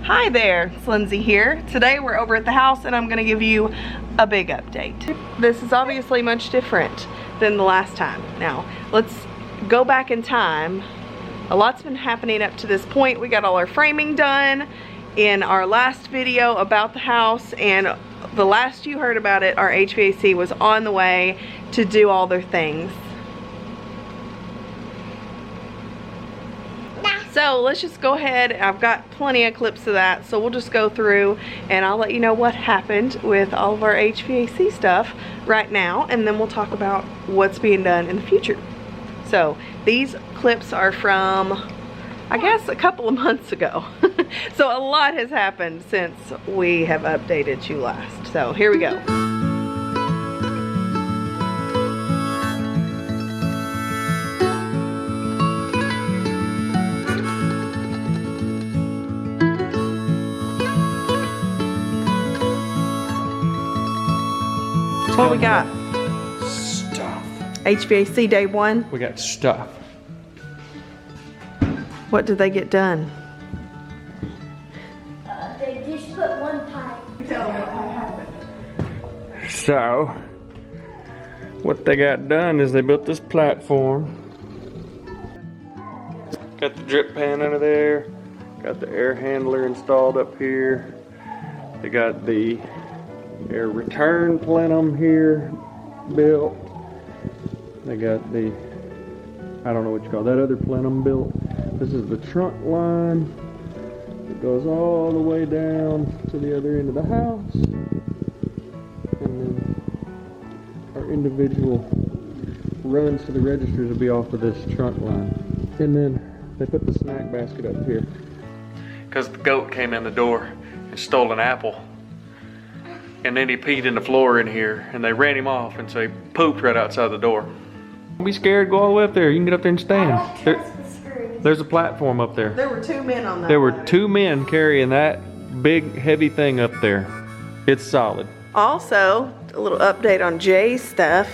Hi there, it's Lindsey here. Today we're over at the house and I'm going to give you a big update. This is obviously much different than the last time. Now, let's go back in time. A lot's been happening up to this point. We got all our framing done in our last video about the house, and the last you heard about it, our HVAC was on the way to do all their things. So let's just go ahead. I've got plenty of clips of that, so we'll just go through and I'll let you know what happened with all of our HVAC stuff right now, and then we'll talk about what's being done in the future. So these clips are from, I guess, a couple of months ago. So a lot has happened since we have updated you last. So here we go. What we got? Stuff. HVAC day one. We got stuff. What did they get done? They just put one pipe. Tell them what happened. So, what they got done is they built this platform. Got the drip pan under there. Got the air handler installed up here. They got the air return plenum here built. They got the, I don't know what you call that other plenum built. This is the trunk line. It goes all the way down to the other end of the house. And then our individual runs to the registers will be off of this trunk line. And then they put the snack basket up here. Because the goat came in the door and stole an apple. And then he peed in the floor in here, and they ran him off, and so he pooped right outside the door. Don't be scared, go all the way up there. You can get up there and stand. There's a platform up there. There were two men on that. There were two men carrying that big, heavy thing up there. It's solid. Also, a little update on Jay's stuff.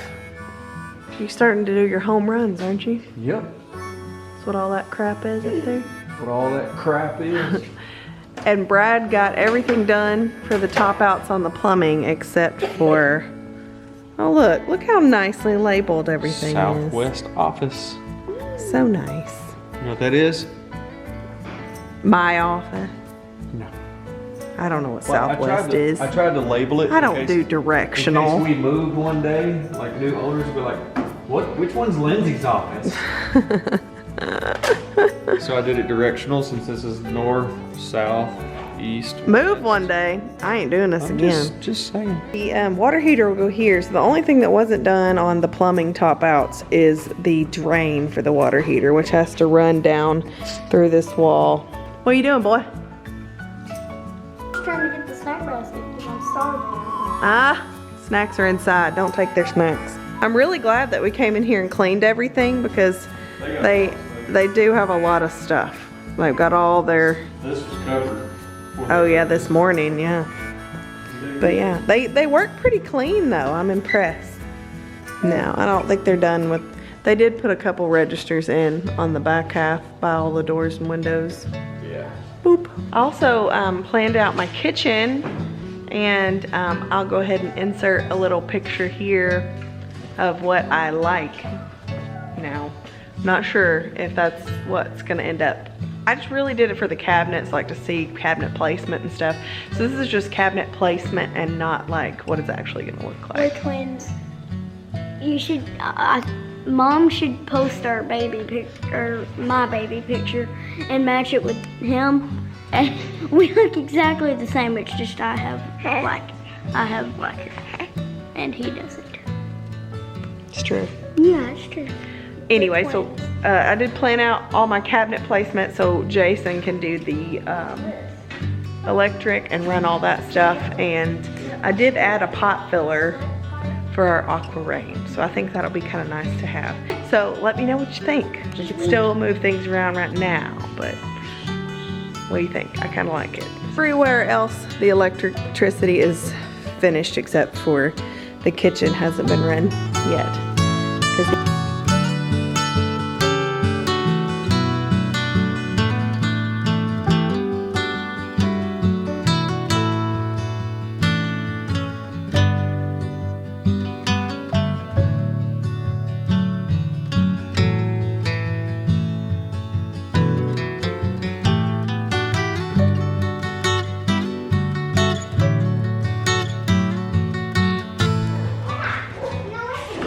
You're starting to do your home runs, aren't you? Yep. That's what all that crap is up there. What all that crap is. And Brad got everything done for the top outs on the plumbing except for, oh look how nicely labeled everything Southwest office. is. So nice. You know what that is? My office. No. I don't know what Well, Southwest is. I tried to label it. I don't do directional. In case we moved one day, like new owners would be like, what? Which one's Lindsey's office? So I did it directional since this is north, south, east. Move one day. I ain't doing this again. Just saying. The water heater will go here. So the only thing that wasn't done on the plumbing top outs is the drain for the water heater, which has to run down through this wall. What are you doing, boy? Just trying to get the snack basket because I'm starving. Ah, snacks are inside. Don't take their snacks. I'm really glad that we came in here and cleaned everything because they do have a lot of stuff. They've got all their... This was covered. Oh yeah, this morning, yeah. But yeah, they work pretty clean though. I'm impressed. No, I don't think they're done with... They did put a couple registers in on the back half by all the doors and windows. Yeah. Boop. Also planned out my kitchen, and I'll go ahead and insert a little picture here of what I like. Now, not sure if that's what's gonna end up. I just really did it for the cabinets, like to see cabinet placement and stuff. So this is just cabinet placement and not like what it's actually gonna look like. We're twins. You should, Mom should post our baby picture, my baby picture, and match it with him. And we look exactly the same. It's just I have black hair, and he doesn't. It's true. Yeah, it's true. Anyway, so I did plan out all my cabinet placement so Jason can do the electric and run all that stuff. And I did add a pot filler for our aqua rain. So I think that'll be kind of nice to have. So let me know what you think. We can still move things around right now, but what do you think? I kind of like it. Everywhere else, the electricity is finished except for the kitchen hasn't been run yet.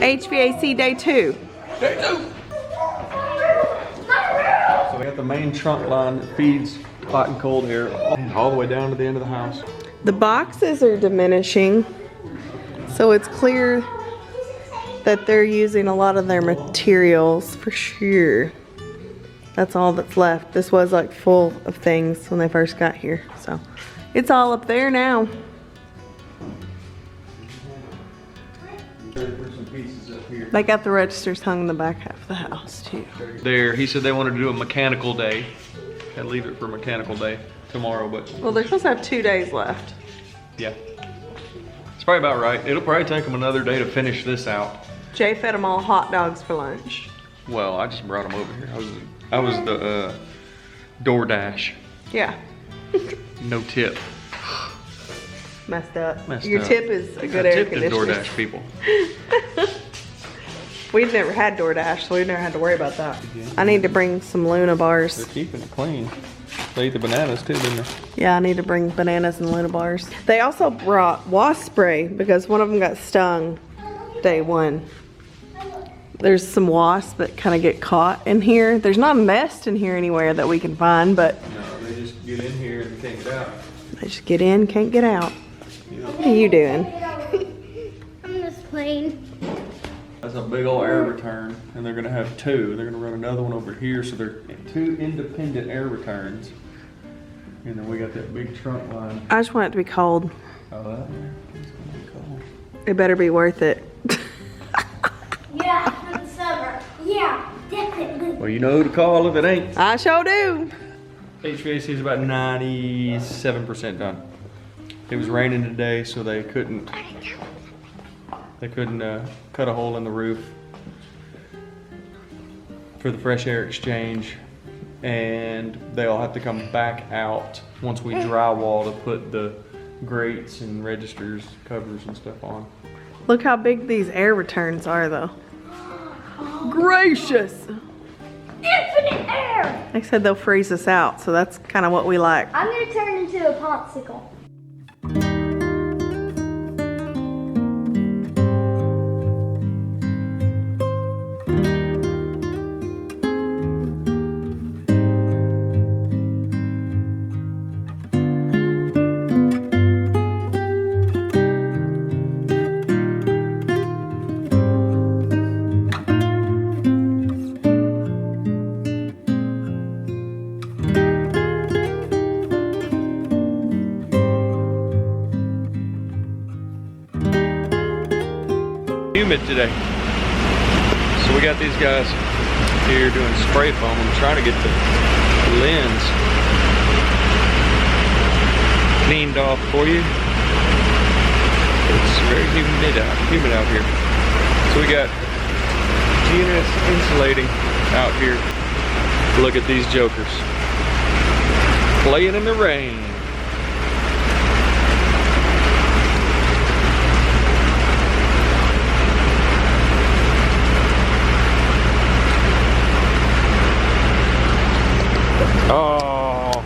HVAC day 2. So we got the main trunk line that feeds hot and cold air all the way down to the end of the house. The boxes are diminishing, so it's clear that they're using a lot of their materials for sure. That's all that's left. This was like full of things when they first got here, so it's all up there now. There's some pieces up here. They got the registers hung in the back half of the house too. There, he said they wanted to do a mechanical day. I'd leave it for mechanical day tomorrow, but Well, they're supposed to have 2 days left. yeah. It's probably about right. It'll probably take them another day to finish this out. Jay fed them all hot dogs for lunch. Well, I just brought them over here. I was the DoorDash. Yeah, No tip. messed up. Messed Your up. tip is a good I air tipped the conditioner. DoorDash people. We've never had DoorDash, so we've never had to worry about that. Yeah. I need to bring some Luna They're bars. keeping it clean. They eat the bananas too, didn't they? Yeah, I need to bring bananas and Luna bars. They also brought wasp spray because one of them got stung day 1. There's some wasps that kind of get caught in here. There's not a nest in here anywhere that we can find, but No, they just get in here and can't get out. they just get in, can't get out. What are you doing? I'm just playing. That's a big old air return, and they're gonna have 2. They're gonna run another one over here, so they're 2 independent air returns. And then we got that big trunk line. I just want it to be cold. Oh, that there. It's gonna be cold. It better be worth it. Yeah, for the summer. Yeah, definitely. Well, you know who to call if it ain't. I sure do. HVAC is about 97% done. It was raining today, so they couldn't cut a hole in the roof for the fresh air exchange, and they'll have to come back out once we drywall to put the grates and registers, covers and stuff on. Look how big these air returns are though. Gracious. Infinite air! Like I said, they'll freeze us out, so that's kind of what we like. I'm gonna turn into a popsicle. Humid today. So we got these guys here doing spray foam. I'm trying to get the lens cleaned off for you. It's very humid out here. So we got GNS insulating out here. Look at these jokers playing in the rain. Oh.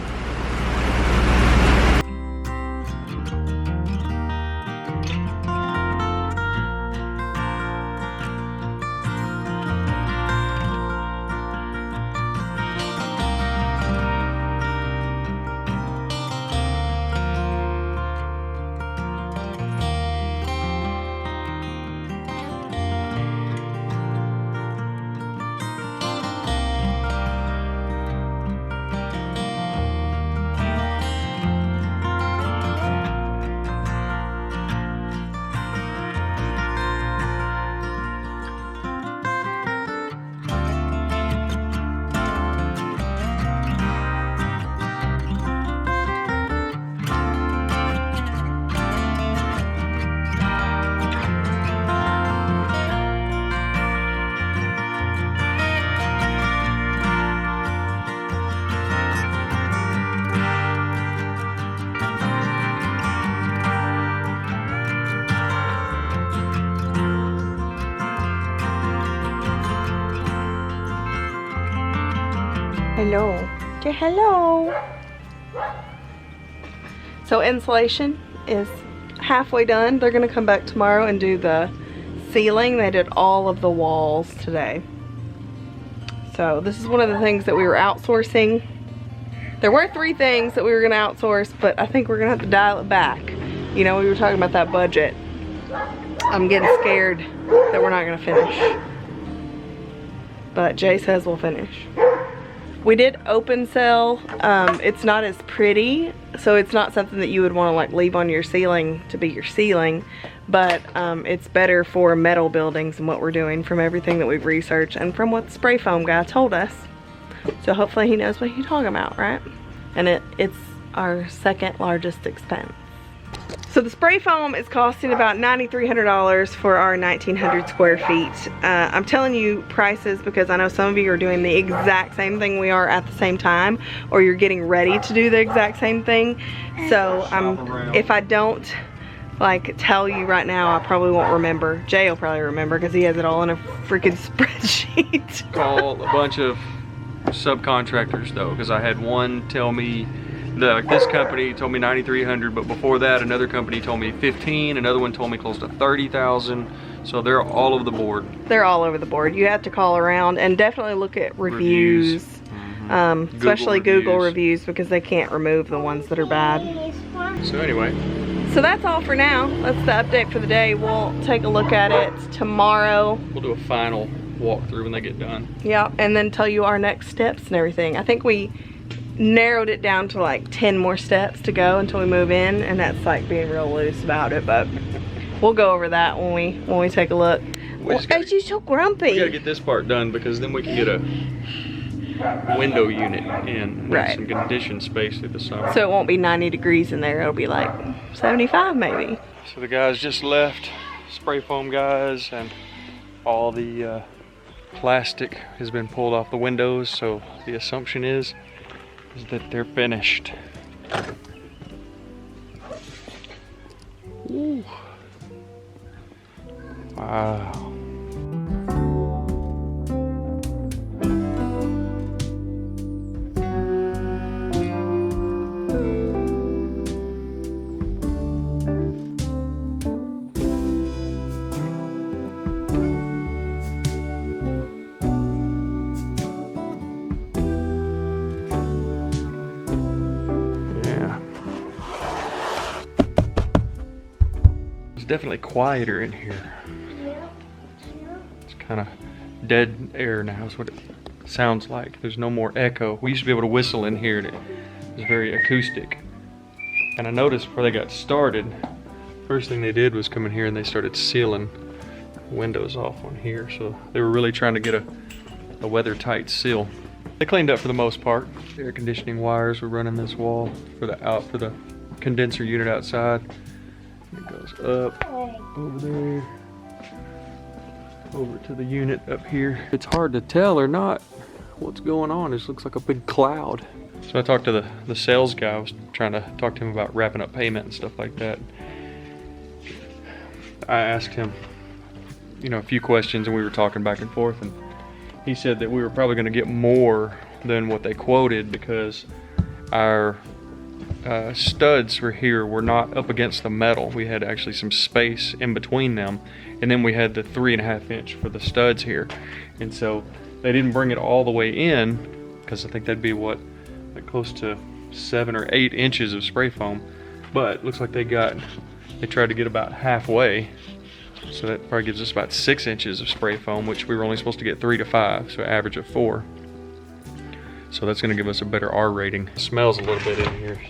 Hello. Say hello. So insulation is halfway done. They're gonna come back tomorrow and do the ceiling. They did all of the walls today. So this is one of the things that we were outsourcing. There were 3 things that we were gonna outsource, but I think we're gonna have to dial it back. You know, we were talking about that budget. I'm getting scared that we're not gonna finish. But Jay says we'll finish. We did open cell. It's not as pretty, so it's not something that you would want to like leave on your ceiling to be your ceiling, but it's better for metal buildings and what we're doing from everything that we've researched and from what the spray foam guy told us. So hopefully he knows what he's talking about, right? And it's our second largest expense. So the spray foam is costing about $9,300 for our 1,900 square feet. I'm telling you prices because I know some of you are doing the exact same thing we are at the same time, or you're getting ready to do the exact same thing. So if I don't like tell you right now, I probably won't remember. Jay will probably remember because he has it all in a freaking spreadsheet. Call a bunch of subcontractors though, because I had one tell me this company told me 9,300, but before that another company told me 15, another one told me close to 30,000. So they're all over the board. They're all over the board. You have to call around and definitely look at reviews. Especially Google reviews, because they can't remove the ones that are bad. So anyway, so that's all for now. That's the update for the day. We'll take a look at it tomorrow. We'll do a final walkthrough when they get done. Yeah, and then tell you our next steps and everything. I think we narrowed it down to like 10 more steps to go until we move in, and that's like being real loose about it, but we'll go over that when we take a look. Well, you're so grumpy. We gotta get this part done because then we can get a window unit in with some conditioned space through the summer. So it won't be 90 degrees in there, it'll be like 75 maybe. So the guys just left, spray foam guys, and all the plastic has been pulled off the windows, so the assumption is that they're finished. Ooh. Wow. Definitely quieter in here. It's kind of dead air now is what it sounds like. There's no more echo. We used to be able to whistle in here and it was very acoustic. And I noticed before they got started, first thing they did was come in here and they started sealing windows off on here. So they were really trying to get a weather tight seal. They cleaned up for the most part. Air conditioning wires were running this wall for the condenser unit outside. It goes up, over there, over to the unit up here. It's hard to tell or not what's going on. This looks like a big cloud. So I talked to the sales guy. I was trying to talk to him about wrapping up payment and stuff like that. I asked him, a few questions, and we were talking back and forth, and he said that we were probably going to get more than what they quoted because our studs were not up against the metal. We had actually some space in between them, and then we had the 3.5 inch for the studs here, and so they didn't bring it all the way in because I think that'd be like close to 7 or 8 inches of spray foam, but it looks like they tried to get about halfway, so that probably gives us about 6 inches of spray foam, which we were only supposed to get 3 to 5, so average of 4. So that's gonna give us a better R rating. It smells a little bit in here.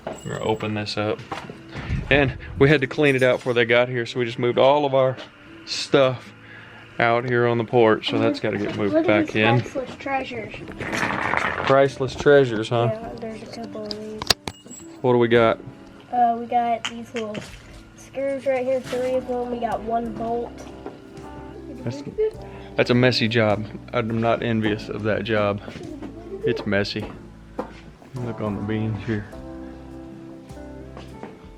We're gonna open this up. And we had to clean it out before they got here, so we just moved all of our stuff out here on the porch, so that's gotta get moved back in. Priceless treasures. Priceless treasures, huh? Yeah, there's a couple of these. What do we got? We got these little screws right here, 3 of them. We got 1 bolt. That's a messy job. I'm not envious of that job. It's messy. Look on the beams here.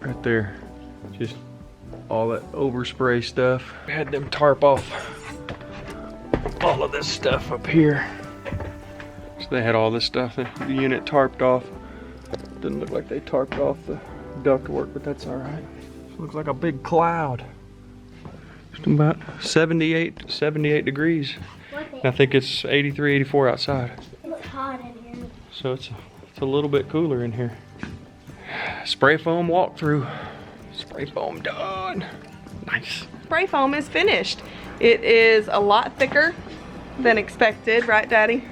Right there. Just all that overspray stuff. We had them tarp off all of this stuff up here. So they had all this stuff, the unit tarped off. Didn't look like they tarped off the ductwork, but that's alright. Looks like a big cloud. There's About 78 degrees. I think it's 83, 84 outside. It's hot in here. So it's a little bit cooler in here. Spray foam walkthrough. Spray foam done. Nice. Spray foam is finished. It is a lot thicker than expected, right, Daddy?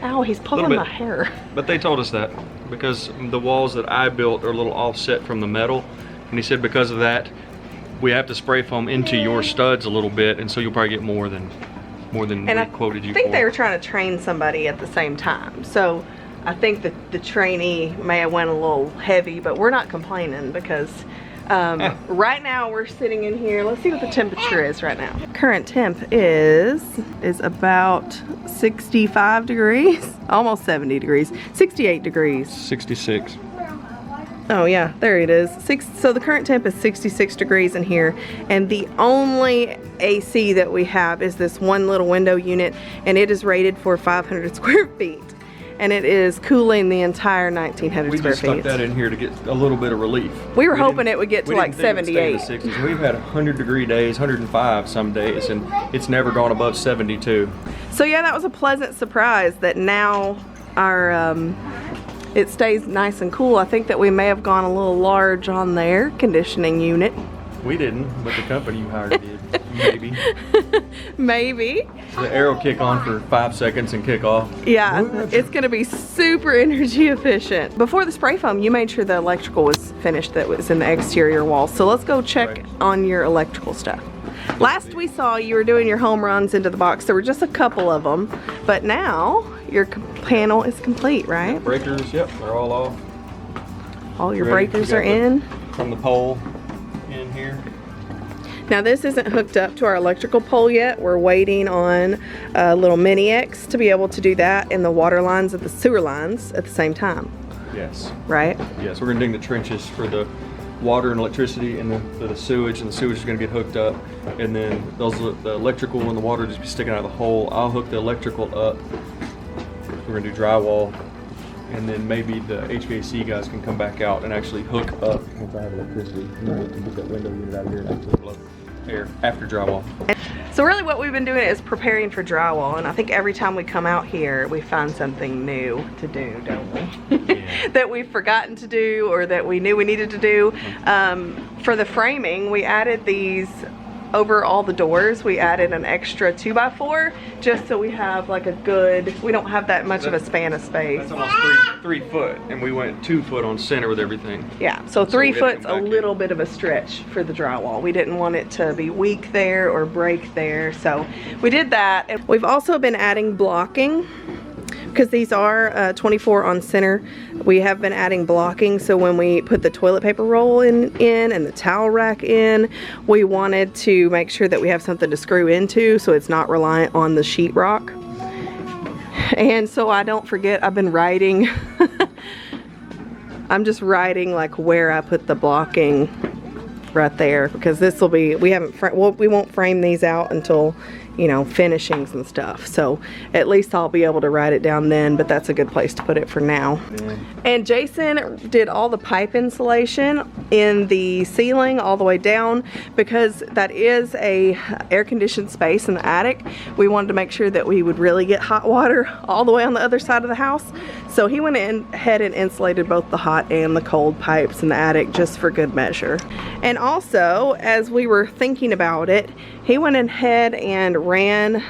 Ow, he's pulling my hair. But they told us that because the walls that I built are a little offset from the metal, and he said because of that, we have to spray foam into your studs a little bit, and so you'll probably get more than we quoted you for. I think they were trying to train somebody at the same time, so I think that the trainee may have went a little heavy, but we're not complaining because right now we're sitting in here. Let's see what the temperature is right now. Current temp is about 65 degrees, almost 70 degrees, 68 degrees. 66. Oh yeah, there it is. So the current temp is 66 degrees in here, and the only AC that we have is this one little window unit, and it is rated for 500 square feet. And it is cooling the entire 1900 square feet. We just stuck that in here to get a little bit of relief. We were hoping it would get to like 78. We've had 100-degree days, 105 some days, and it's never gone above 72. So yeah, that was a pleasant surprise that now our it stays nice and cool. I think that we may have gone a little large on the air conditioning unit. We didn't, but the company you hired did. Maybe. Maybe. So the air will kick on for 5 seconds and kick off. Yeah, it's gonna be super energy efficient. Before the spray foam, you made sure the electrical was finished that was in the exterior wall. So let's go check on your electrical stuff. Last we saw, you were doing your home runs into the box. There were just a couple of them, but now your panel is complete, right? Breakers, yep, they're all off. All your breakers are in. From the pole in here. Now this isn't hooked up to our electrical pole yet. We're waiting on a little mini X to be able to do that, and the water lines and the sewer lines at the same time. Yes. Right? Yes, we're gonna dig the trenches for the water and electricity, and the sewage, and the sewage is going to get hooked up, and then the electrical and the water just be sticking out of the hole. I'll hook the electrical up. We're going to do drywall, and then maybe the HVAC guys can come back out and actually hook up once I have electricity. And then we can get that window unit out here and actually blow air after drywall. So really what we've been doing is preparing for drywall, and I think every time we come out here we find something new to do, don't we? Yeah. That we've forgotten to do or that we knew we needed to do. For the framing, we added these over all the doors. We added an extra 2x4 just so we have like a good, we don't have that much of a span of space. That's almost 3 foot, and we went 2 foot on center with everything. Yeah, so 3 foot's a little bit of a stretch for the drywall. We didn't want it to be weak there or break there, so we did that. And we've also been adding blocking because these are 24 on center. We have been adding blocking, so when we put the toilet paper roll in and the towel rack in, we wanted to make sure that we have something to screw into so it's not reliant on the sheetrock. And so I don't forget, I've been writing I'm just writing like where I put the blocking right there, because this will be, we won't frame these out until, you know, finishings and stuff. So at least I'll be able to write it down then, but that's a good place to put it for now. Yeah. And Jason did all the pipe insulation in the ceiling all the way down, because that is a air-conditioned space in the attic. We wanted to make sure that we would really get hot water all the way on the other side of the house. So he went ahead and insulated both the hot and the cold pipes in the attic just for good measure. And also, as we were thinking about it, he went ahead and ran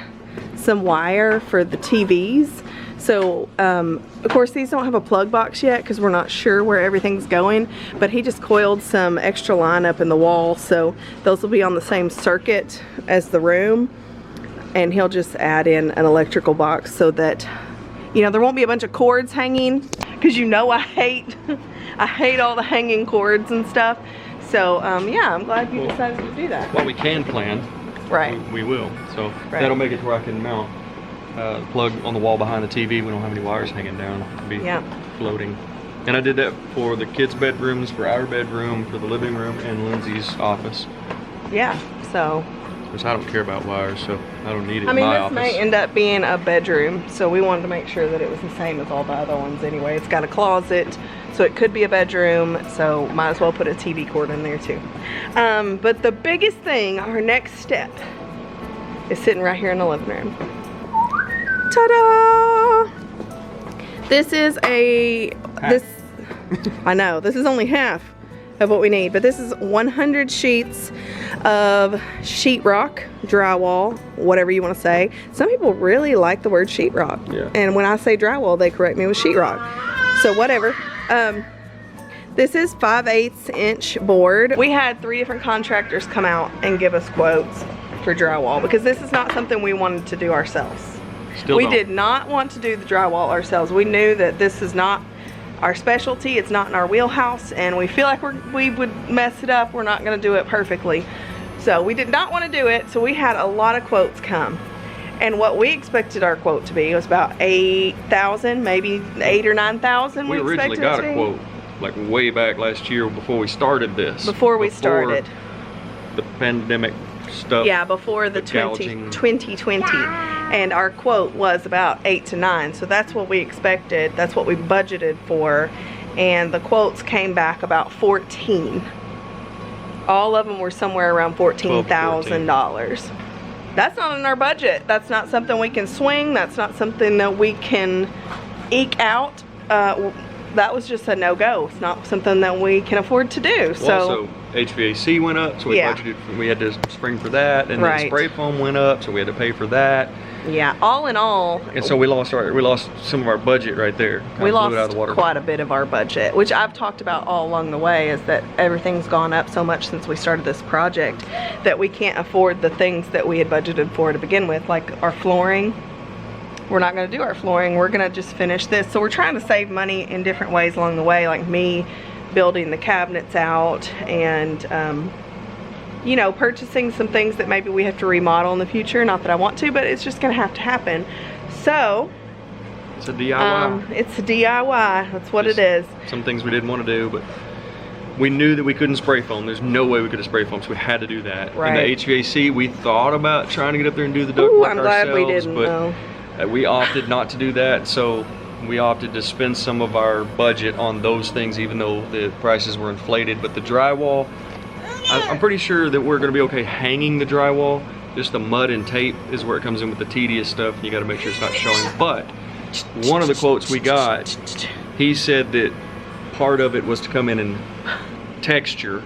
some wire for the TVs. So, of course, these don't have a plug box yet because we're not sure where everything's going, but he just coiled some extra line up in the wall, so those will be on the same circuit as the room, and he'll just add in an electrical box so that, you know, there won't be a bunch of cords hanging, because you know I hate all the hanging cords and stuff. So yeah, I'm glad you decided to do that. Well, we can plan. Right. We will. So that'll make it to where I can mount plug on the wall behind the TV. We don't have any wires hanging down. It'll be floating. And I did that for the kids' bedrooms, for our bedroom, for the living room, and Lindsey's office. Yeah, so. Because I don't care about wires, so I don't need it in my this office. may end up being a bedroom, so we wanted to make sure that it was the same as all the other ones anyway. It's got a closet, so So it could be a bedroom, so might as well put a TV cord in there too. But the biggest thing, our next step, is sitting right here in the living room. Ta-da! This is I know, this is only half of what we need, but this is 100 sheets of sheetrock, drywall, whatever you want to say. Some people really like the word sheetrock. Yeah. And when I say drywall, they correct me with sheetrock. So whatever. This is 5/8 inch board. We had 3 different contractors come out and give us quotes for drywall because this is not something we wanted to do ourselves. We did not want to do the drywall ourselves. We knew that this is not our specialty, it's not in our wheelhouse, and we feel like we would mess it up. We're not going to do it perfectly. So we did not want to do it, so we had a lot of quotes come. And what we expected our quote to be was about 8,000, maybe 8 or 9,000. We originally got a quote like way back last year before we started this. Before we started. The pandemic stuff. Yeah, before the 2020. And our quote was about 8 to 9. So that's what we expected. That's what we budgeted for. And the quotes came back about 14. All of them were somewhere around $14,000. That's not in our budget. That's not something we can swing. That's not something that we can eke out. That was just a no-go. It's not something that we can afford to do. So also, HVAC went up, so we budgeted. We had to spring for that, and then spray foam went up, so we had to pay for that. Yeah, all in all. And so we lost some of our budget right there. We lost quite a bit of our budget, which I've talked about all along the way, is that everything's gone up so much since we started this project that we can't afford the things that we had budgeted for to begin with, like our flooring. We're not going to do our flooring. We're going to just finish this. So we're trying to save money in different ways along the way, like me building the cabinets out and you know, purchasing some things that maybe we have to remodel in the future. Not that I want to, but it's just going to have to happen. So it's a DIY. It's a DIY. That's what it is. Some things we didn't want to do, but we knew that we couldn't spray foam. There's no way we could have spray foam, so we had to do that. Right. And the HVAC, we thought about trying to get up there and do the ductwork ourselves. I'm glad we didn't, though. We opted not to do that, so we opted to spend some of our budget on those things, even though the prices were inflated. But the drywall, I'm pretty sure that we're going to be okay hanging the drywall. Just the mud and tape is where it comes in with the tedious stuff. You got to make sure it's not showing. But one of the quotes we got, he said that part of it was to come in and texture,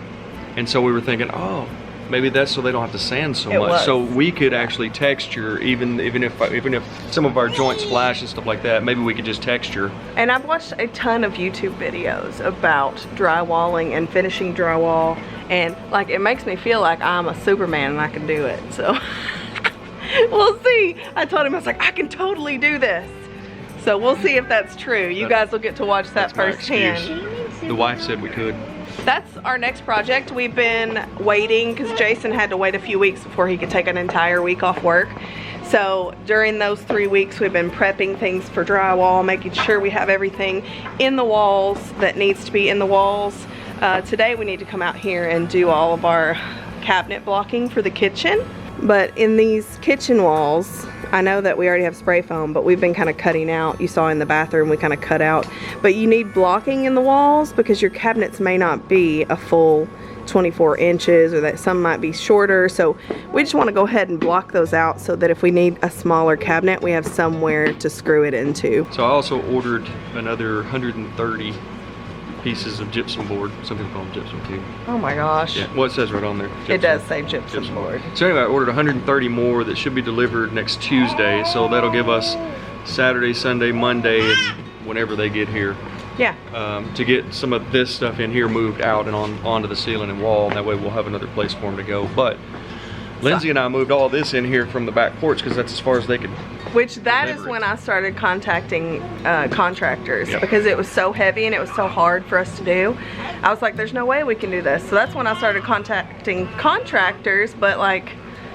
and so we were thinking, oh, maybe that's so they don't have to sand so much. So we could actually texture, even if some of our joints flash and stuff like that. Maybe we could just texture. And I've watched a ton of YouTube videos about drywalling and finishing drywall, and like it makes me feel like I'm a Superman and I can do it. So we'll see. I told him, I was like, I can totally do this. So we'll see if that's true. You guys will get to watch that firsthand. The wife said we could. That's our next project. We've been waiting because Jason had to wait a few weeks before he could take an entire week off work. So during those 3 weeks, we've been prepping things for drywall, making sure we have everything in the walls that needs to be in the walls. Today we need to come out here and do all of our cabinet blocking for the kitchen. But in these kitchen walls, I know that we already have spray foam, but we've been kind of cutting out. You saw in the bathroom, we kind of cut out. But you need blocking in the walls because your cabinets may not be a full 24 inches, or that some might be shorter. So we just want to go ahead and block those out so that if we need a smaller cabinet, we have somewhere to screw it into. So I also ordered another 130 pieces of gypsum board. Some people call them gypsum too. Oh my gosh. Yeah, well, it says right on there. Gypsum. It does say gypsum board. So anyway, I ordered 130 more that should be delivered next Tuesday. So that'll give us Saturday, Sunday, Monday, and whenever they get here. Yeah. To get some of this stuff in here moved out and onto the ceiling and wall. That way we'll have another place for them to go. But Lindsey and I moved all this in here from the back porch because that's as far as they could. Which that is when I started contacting contractors, because it was so heavy and it was so hard for us to do. I was like, there's no way we can do this. So that's when I started contacting contractors, but like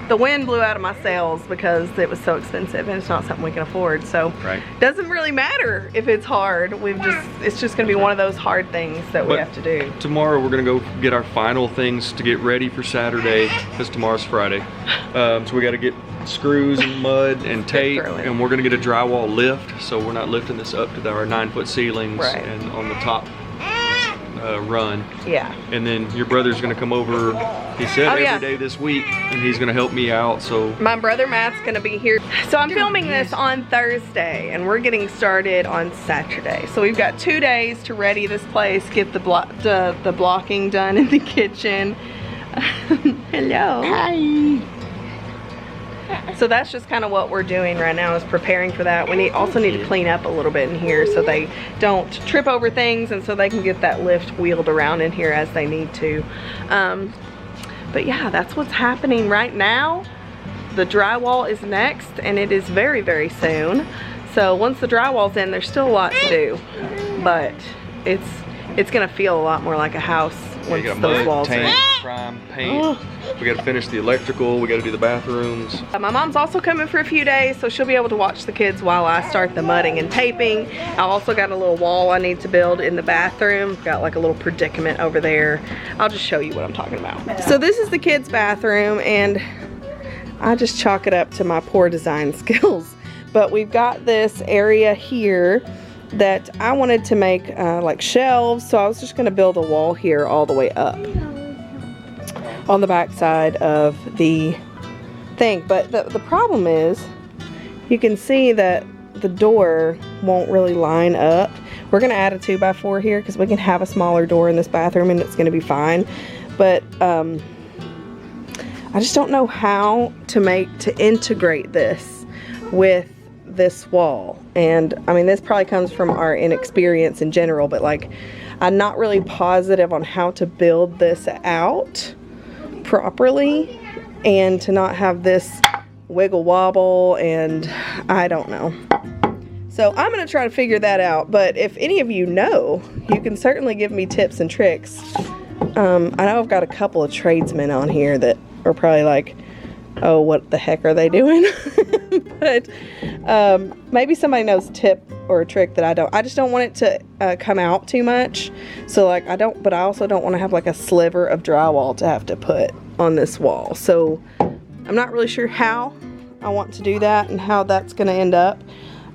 the wind blew out of my sails because it was so expensive and it's not something we can afford. So it doesn't really matter if it's hard. It's just gonna be one of those hard things that we have to do. Tomorrow we're gonna go get our final things to get ready for Saturday, because tomorrow's Friday. So we gotta get screws and mud and tape, and we're gonna get a drywall lift, so we're not lifting this up to our 9-foot ceilings and on the top run. Yeah. And then your brother's gonna come over, he said, every day this week, and he's gonna help me out, so. My brother Matt's gonna be here. So I'm filming this on Thursday, and we're getting started on Saturday. So we've got 2 days to ready this place, get the blocking done in the kitchen. Hello. Hi. So that's just kind of what we're doing right now, is preparing for that. We also need to clean up a little bit in here so they don't trip over things, and so they can get that lift wheeled around in here as they need to. But yeah, that's what's happening right now. The drywall is next, and it is very, very soon. So once the drywall's in, there's still a lot to do, but it's gonna feel a lot more like a house once those walls are in. Prime, paint. We gotta finish the electrical, we gotta do the bathrooms. My mom's also coming for a few days, so she'll be able to watch the kids while I start the mudding and taping. I also got a little wall I need to build in the bathroom. Got like a little predicament over there. I'll just show you what I'm talking about. So this is the kids' bathroom, and I just chalk it up to my poor design skills. But we've got this area here that I wanted to make like shelves, so I was just gonna build a wall here all the way up on the back side of the thing. But the problem is, you can see that the door won't really line up. We're gonna add a 2x4 here because we can have a smaller door in this bathroom and it's gonna be fine. But I just don't know how to integrate this with this wall. And I mean, this probably comes from our inexperience in general, but like, I'm not really positive on how to build this out properly and to not have this wiggle wobble, and I don't know. So I'm gonna try to figure that out, but if any of you know, you can certainly give me tips and tricks. I know I've got a couple of tradesmen on here that are probably like, oh, what the heck are they doing? But maybe somebody knows a tip or a trick that I don't. I just don't want it to come out too much. So like, but I also don't want to have like a sliver of drywall to have to put on this wall. So I'm not really sure how I want to do that and how that's going to end up.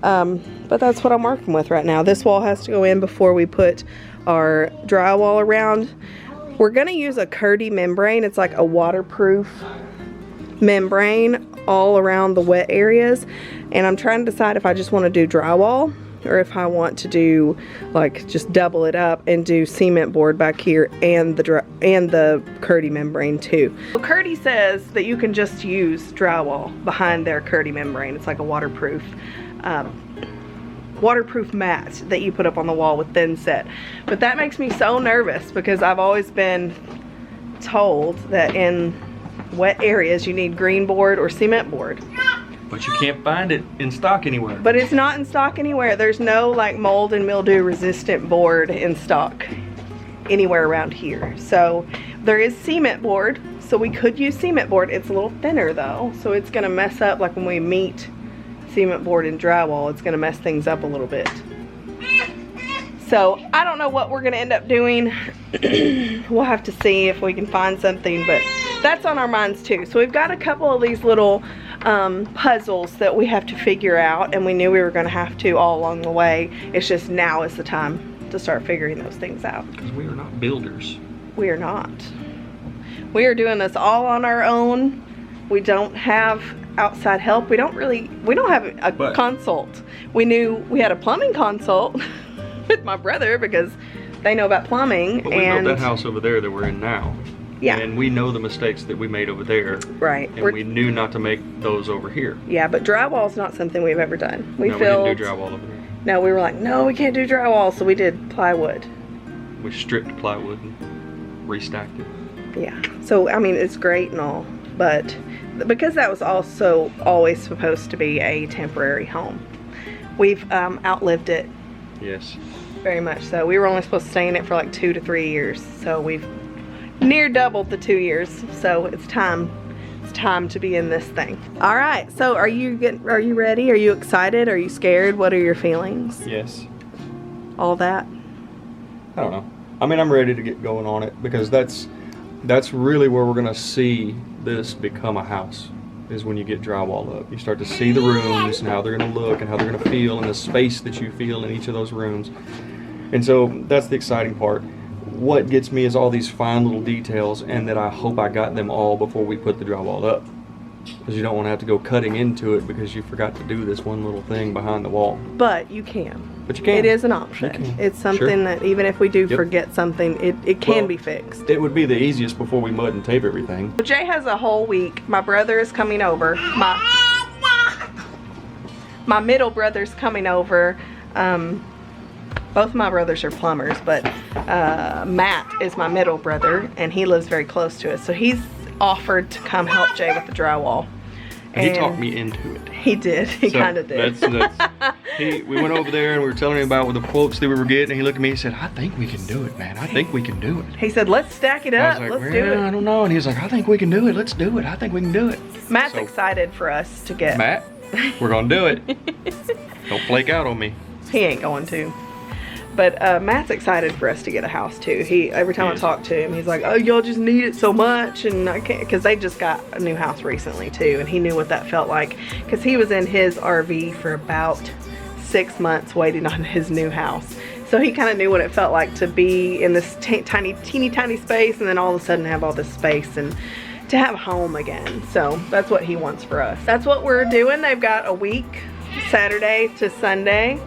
But that's what I'm working with right now. This wall has to go in before we put our drywall around. We're going to use a Curdy membrane. It's like a waterproof membrane all around the wet areas, and I'm trying to decide if I just want to do drywall or if I want to do like just double it up and do cement board back here and the Curdy membrane too. So Curdy says that you can just use drywall behind their Curdy membrane. It's like a waterproof mat that you put up on the wall with thin set. But that makes me so nervous because I've always been told that in wet areas you need green board or cement board. But you can't find it in stock anywhere. But it's not in stock anywhere. There's no like mold and mildew resistant board in stock anywhere around here. So there is cement board, so we could use cement board. It's a little thinner though, so it's gonna mess up, like when we meet cement board and drywall, it's gonna mess things up a little bit. So I don't know what we're gonna end up doing. We'll have to see if we can find something, but that's on our minds too. So we've got a couple of these little puzzles that we have to figure out, and we knew we were gonna have to all along the way. It's just now is the time to start figuring those things out. Because we are not builders. We are not. We are doing this all on our own. We don't have outside help. We don't have a consult. We knew we had a plumbing consult with my brother because they know about plumbing. But we built that house over there that we're in now. Yeah. And we know the mistakes that we made over there. Right. And we knew not to make those over here. Yeah, but drywall is not something we've ever done. We didn't do drywall over there. No, we were like, no, we can't do drywall, so we did plywood. We stripped plywood and restacked it. Yeah. So, I mean, it's great and all, but because that was also always supposed to be a temporary home, we've outlived it. Yes. Very much so. We were only supposed to stay in it for like 2 to 3 years, so we've near doubled the 2 years. So it's time to be in this thing. All right, so are you ready? Are you excited? Are you scared? What are your feelings? Yes. All that? I don't know. I mean, I'm ready to get going on it because that's really where we're gonna see this become a house, is when you get drywall up. You start to see the rooms and how they're gonna look and how they're gonna feel and the space that you feel in each of those rooms. And so that's the exciting part. what gets me is all these fine little details, and that I hope I got them all before we put the drywall up. Because you don't want to have to go cutting into it because you forgot to do this one little thing behind the wall. But you can. But you can. It is an option. It's something that even if we do forget something, it can be fixed. It would be the easiest before we mud and tape everything. Jay has a whole week. My brother is coming over. My middle brother's coming over. Both my brothers are plumbers, but Matt is my middle brother, and he lives very close to us. So he's offered to come help Jay with the drywall. And he talked me into it. He did. He kind of did. We went over there and we were telling him about the quotes that we were getting, and he looked at me and said, I think we can do it, man. I think we can do it. He said, let's stack it up. I was like, let's do it. I don't know. And he was like, I think we can do it. Let's do it. I think we can do it. Matt's excited for us to get. Matt, we're going to do it. Don't flake out on me. He ain't going to. But Matt's excited for us to get a house too. Every time I talk to him, he's like, oh, y'all just need it so much. And I can't, because they just got a new house recently too. And he knew what that felt like. Because he was in his RV for about 6 months waiting on his new house. So he kind of knew what it felt like to be in this teeny tiny space, and then all of a sudden have all this space and to have a home again. So that's what he wants for us. That's what we're doing. They've got a week, Saturday to Sunday.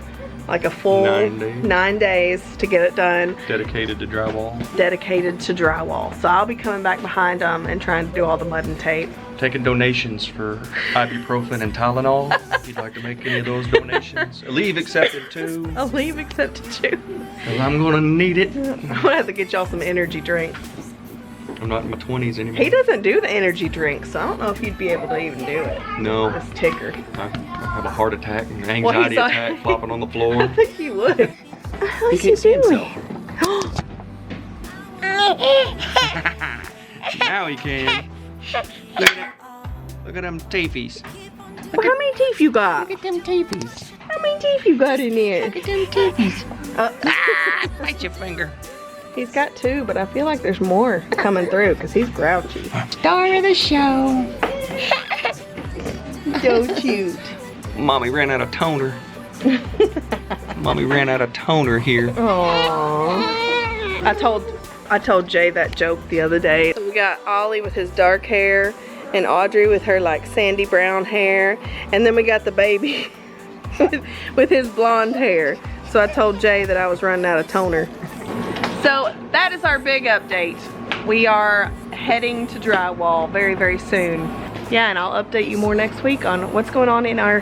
Like a full 9 days to get it done. Dedicated to drywall. Dedicated to drywall. So I'll be coming back behind them and trying to do all the mud and tape. Taking donations for ibuprofen and Tylenol. If you'd like to make any of those donations. A leave accepted too. A leave accepted too. Because I'm gonna need it. I'm gonna have to get y'all some energy drinks. I'm not in my 20s anymore. He doesn't do the energy drinks, so I don't know if you'd be able to even do it. No. This ticker. I have a heart attack and an anxiety attack flopping on the floor. I think you would. He can't see himself. Now he can. Look at them teefies. Well, how many teeth you got? Look at them teefies. How many teeth you got in there? Look at them teefies. Bite your finger. He's got 2, but I feel like there's more coming through because he's grouchy. Star of the show. So cute. Mommy ran out of toner. Mommy ran out of toner here. Aww. I told Jay that joke the other day. We got Ollie with his dark hair and Audrey with her like sandy brown hair, and then we got the baby with his blonde hair. So I told Jay that I was running out of toner. So that is our big update. We are heading to drywall very, very soon. Yeah, and I'll update you more next week on what's going on in our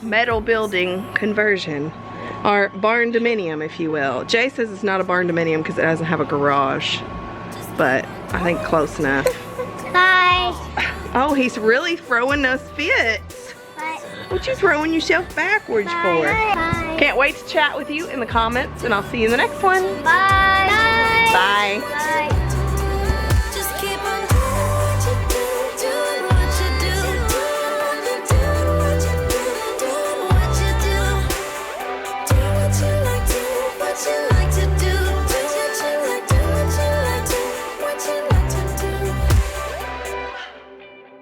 metal building conversion. Our barndominium, if you will. Jay says it's not a barndominium because it doesn't have a garage. But I think close enough. Bye. Oh, he's really throwing us fits. Bye. What you throwing yourself backwards for? Bye. Can't wait to chat with you in the comments, and I'll see you in the next one. Bye. Bye. Bye.